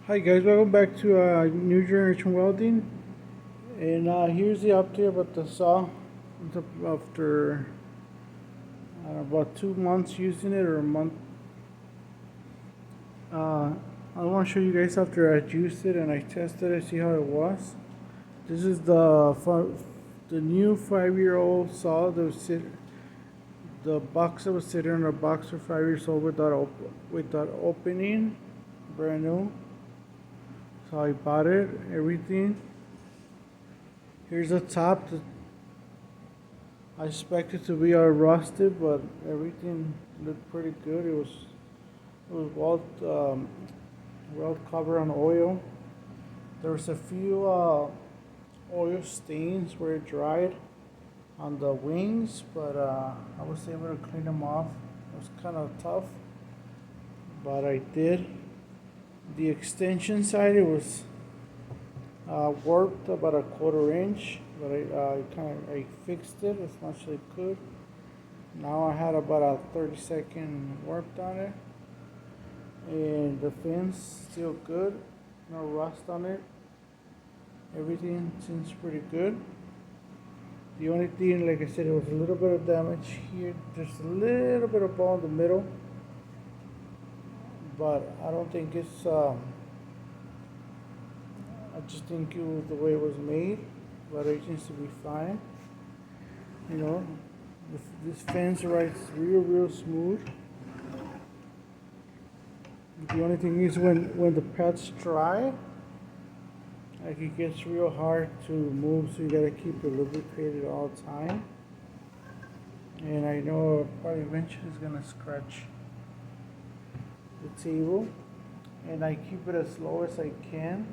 Hi guys, welcome back to New Generation Welding, and here's the update about the saw. After about 2 months using it, or a month. I want to show you guys after I used it and I tested it, see how it was. This is the new 5-year-old saw that was the box that was sitting in a box for 5 years old without opening, brand new. So I bought it, everything. Here's the top. I expected to be all rusted, but everything looked pretty good. It was well covered on oil. There was a few oil stains where it dried on the wings, but I was able to clean them off. It was kind of tough, but I did. The extension side, it was warped about a 1/4 inch, but I fixed it as much as I could. Now I had about a 30-second warped on it, and the fins still good, no rust on it. Everything seems pretty good. The only thing, like I said, it was a little bit of damage here, just a little bit of ball in the middle, but I don't think it's. I just think it was the way it was made, but it seems to be fine. You know, this fence rides real smooth. The only thing is when the pad's dry, like it gets real hard to move, so you gotta keep it lubricated all the time. And I know probably eventually it's gonna scratch the table, and I keep it as low as I can,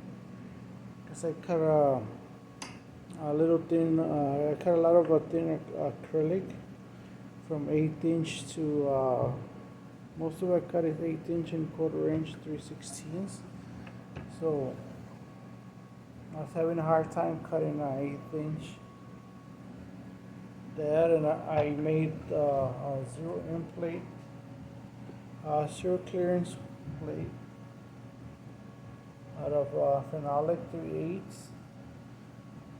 because I cut a little thin, I cut a lot of thin acrylic from 1/8 inch to, most of it I cut is 1/8 inch and 1/4 inch, 3/16. So I was having a hard time cutting an 1/8 inch. That, and I made a zero end plate, zero clearance plate out of phenolic 3/8,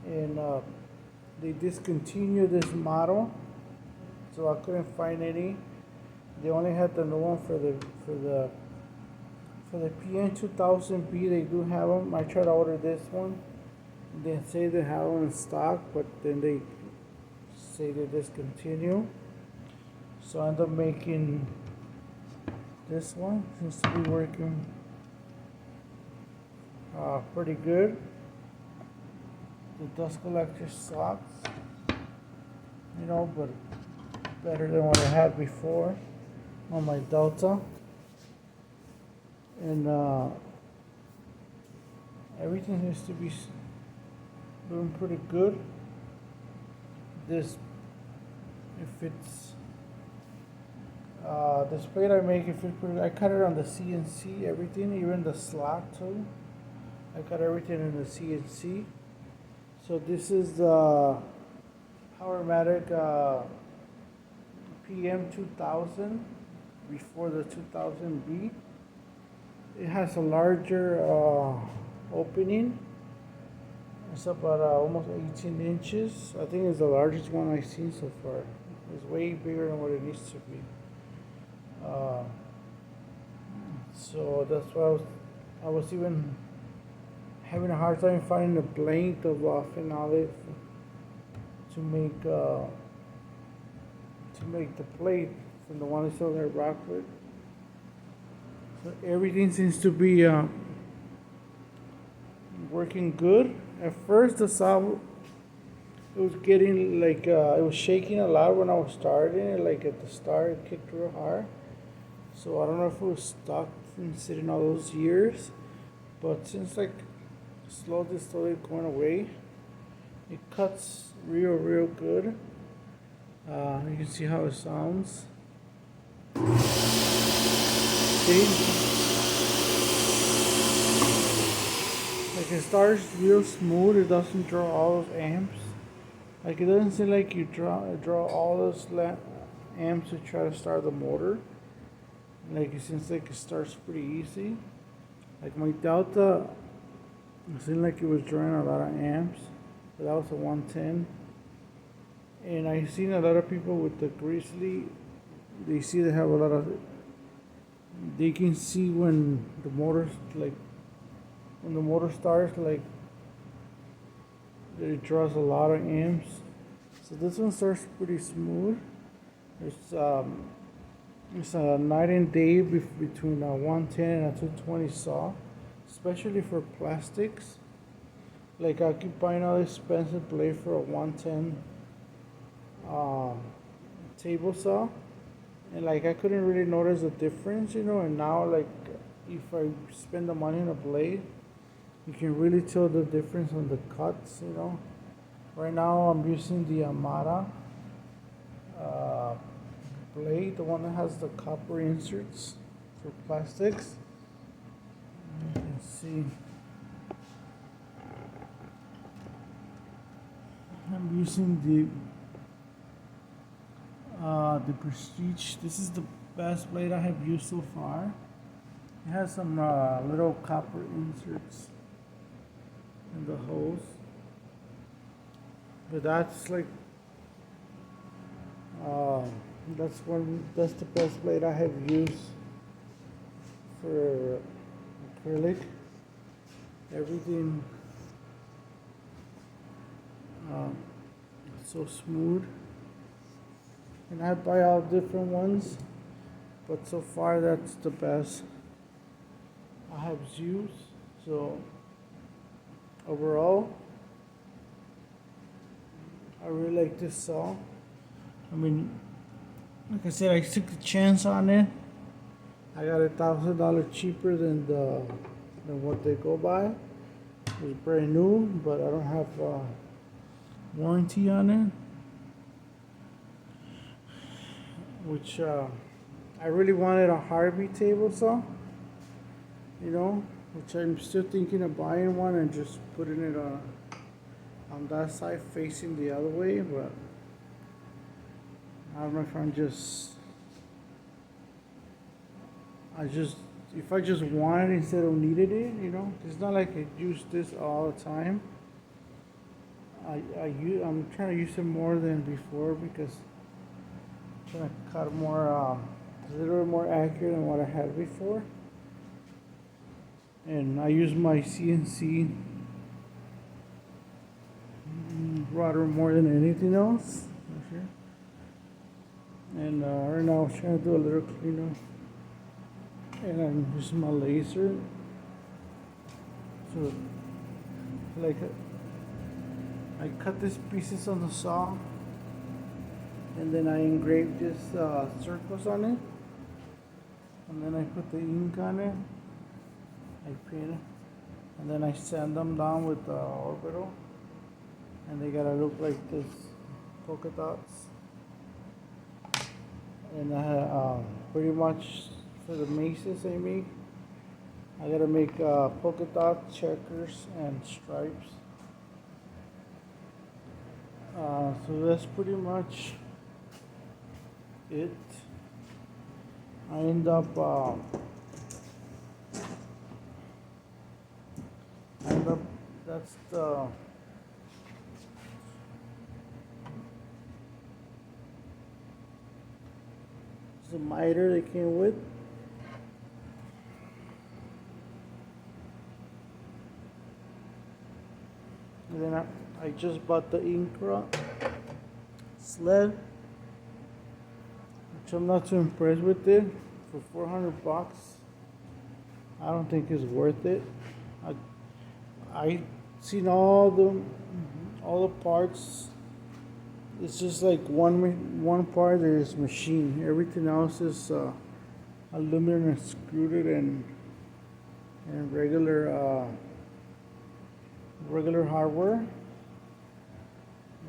and they discontinued this model, so I couldn't find any. They only had the new one for the PM2000B. They do have them. I tried to order this one. They say they have them in stock, but then they say they discontinue. So I ended up making this one. Seems to be working pretty good. The dust collector sucks, but better than what I had before on my Delta. And everything seems to be doing pretty good. This plate I make, it fits pretty. I cut it on the CNC, everything, even the slot too. I cut everything in the CNC. So this is the Powermatic PM2000 before the 2000B. It has a larger opening. It's about almost 18 inches. I think it's the largest one I've seen so far. It's way bigger than what it needs to be. So that's why I was even having a hard time finding a blank of phenolic to make the plate from the one I saw there Rockford. So everything seems to be working good. At first, the saw, it was getting like it was shaking a lot when I was starting it. Like at the start, it kicked real hard. So I don't know if it was stuck from sitting all those years, but since like slowly going away, it cuts real good. You can see how it sounds. See? Like it starts real smooth. It doesn't draw all those amps. Like it doesn't seem like you draw all those amps to try to start the motor. Like it seems like it starts pretty easy. Like my Delta, it seemed like it was drawing a lot of amps, but that was a 110. And I seen a lot of people with the Grizzly. They see they have a lot of. They can see when the motor's like when the motor starts, like it draws a lot of amps. So this one starts pretty smooth. It's a night and day between a 110 and a 220 saw, especially for plastics. Like I keep buying all this expensive blade for a 110 table saw, and like I couldn't really notice the difference, and now like if I spend the money on a blade, you can really tell the difference on the cuts. Right now I'm using the Amada blade, the one that has the copper inserts for plastics. You can see I'm using the Prestige. This is the best blade I have used so far. It has some little copper inserts in the hose, but that's like that's the best blade I have used for acrylic. Everything so smooth, and I buy all different ones, but so far that's the best I have used. So overall, I really like this saw. I mean, like I said, I took the chance on it. I got $1,000 cheaper than what they go by. It's brand new, but I don't have warranty on it, which I really wanted a Harvey table saw, which I'm still thinking of buying one and just putting it on that side facing the other way, but I don't know if if I just wanted it instead of needed it, it's not like I use this all the time. I'm trying to use it more than before because I'm trying to cut more, a little more accurate than what I had before. And I use my CNC router more than anything else. And right now I'm trying to do a little cleanup, and I'm using my laser. So like I cut these pieces on the saw, and then I engrave these circles on it, and then I put the ink on it, I paint it, and then I sand them down with the orbital, and they gotta look like this, polka dots. And I pretty much for the maces I make, I gotta make polka dots, checkers, and stripes. So that's pretty much it. I end up that's the miter they came with. And then I just bought the ink sled, which I'm not too impressed with it. For $400, I don't think it's worth it. I seen all the parts. It's just like one part is machine. Everything else is aluminum extruded and regular hardware,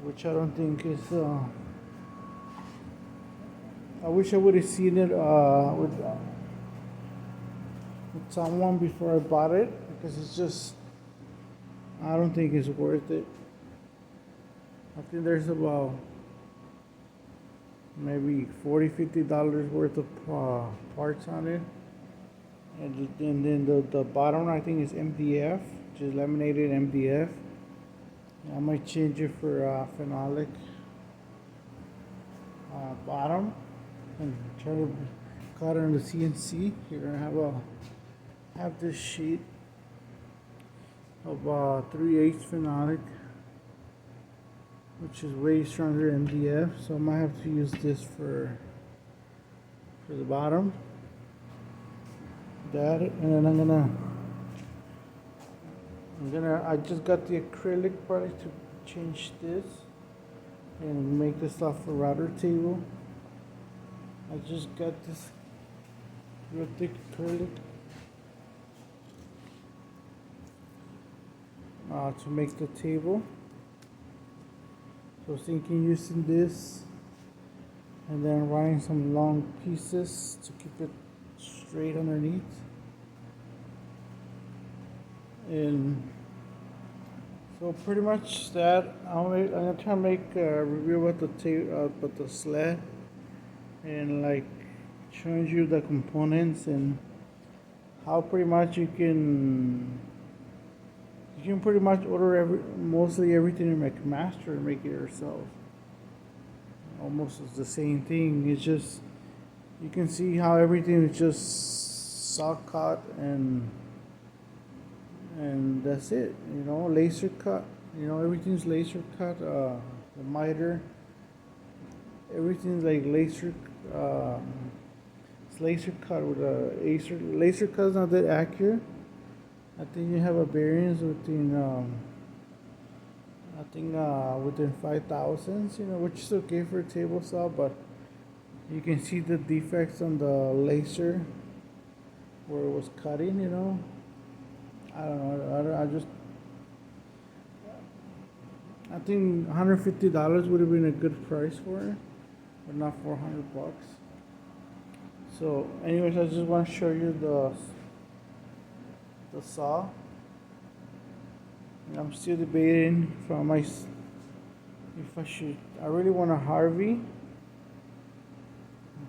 which I don't think is. I wish I would have seen it with someone before I bought it, because it's just, I don't think it's worth it. I think there's about maybe $40-50 worth of parts on it, and then the bottom I think is MDF, just laminated MDF. I might change it for phenolic bottom and try to cut it on the CNC. Here I have this sheet of 3/8 phenolic, which is way stronger MDF, so I might have to use this for the bottom. That, and then I just got the acrylic product to change this and make this off a router table. I just got this real thick acrylic to make the table. So I was thinking using this and then running some long pieces to keep it straight underneath. And so pretty much that. I'm gonna try to make a review about the sled and like showing you the components and how pretty much you can pretty much order mostly everything in McMaster and make it yourself. Almost it's the same thing. It's just you can see how everything is just saw cut and that's it. You know, laser cut. You know, everything's laser cut. The miter, everything's like laser. It's laser cut with a laser cut is not that accurate. I think you have a variance within within 5,000s, you know, which is okay for a table saw, but you can see the defects on the laser where it was cutting, you know. I don't know. I think $150 would have been a good price for it, but not $400. So, anyways, I just want to show you the saw. And I'm still debating if I should. I really want a Harvey,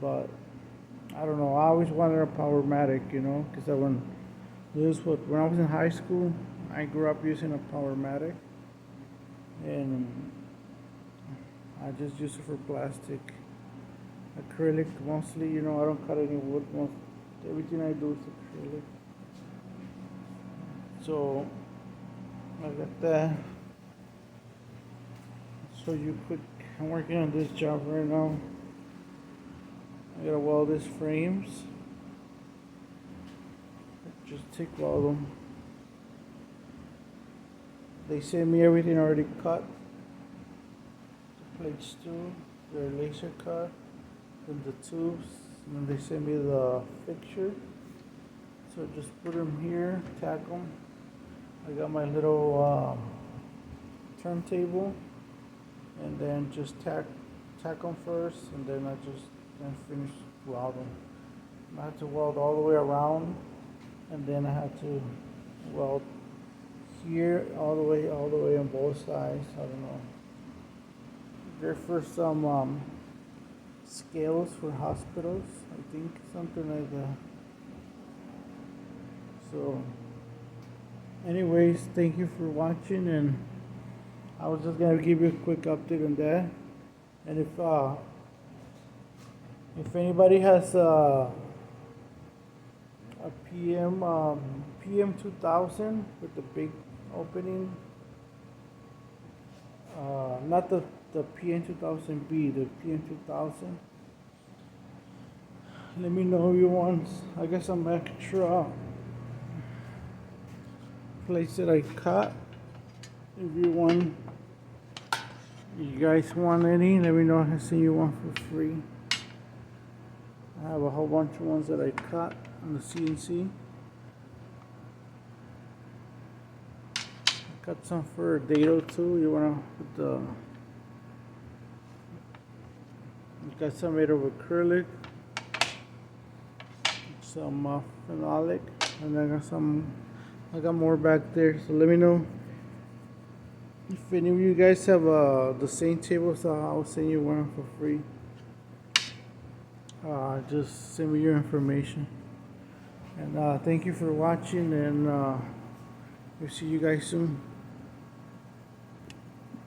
but I don't know. I always wanted a Powermatic, you know, because when I was in high school, I grew up using a Powermatic, and I just use it for plastic, acrylic mostly. You know, I don't cut any wood. Everything I do is acrylic. So I got that. So I'm working on this job right now. I gotta weld these frames. Just take weld them. They sent me everything already cut. The plates too, they're laser cut. Then the tubes, and then they sent me the fixture. So just put them here, tack them. I got my little turntable, and then just tack them first, and then I just finish welding. I had to weld all the way around, and then I had to weld here all the way on both sides. I don't know. They're for some scales for hospitals, I think, something like that. So anyways, thank you for watching, and I was just gonna give you a quick update on that. And if anybody has a PM2000 with the big opening, not the PM2000B, the PM2000, let me know if you want. I got some extra plates that I cut. If you guys want any, let me know. I can send you one for free. I have a whole bunch of ones that I cut on the CNC. I cut some for dado too. You wanna put got some made of acrylic, some phenolic, and I got more back there. So let me know if any of you guys have the same table, so I'll send you one for free. Just send me your information. And thank you for watching, and we'll see you guys soon.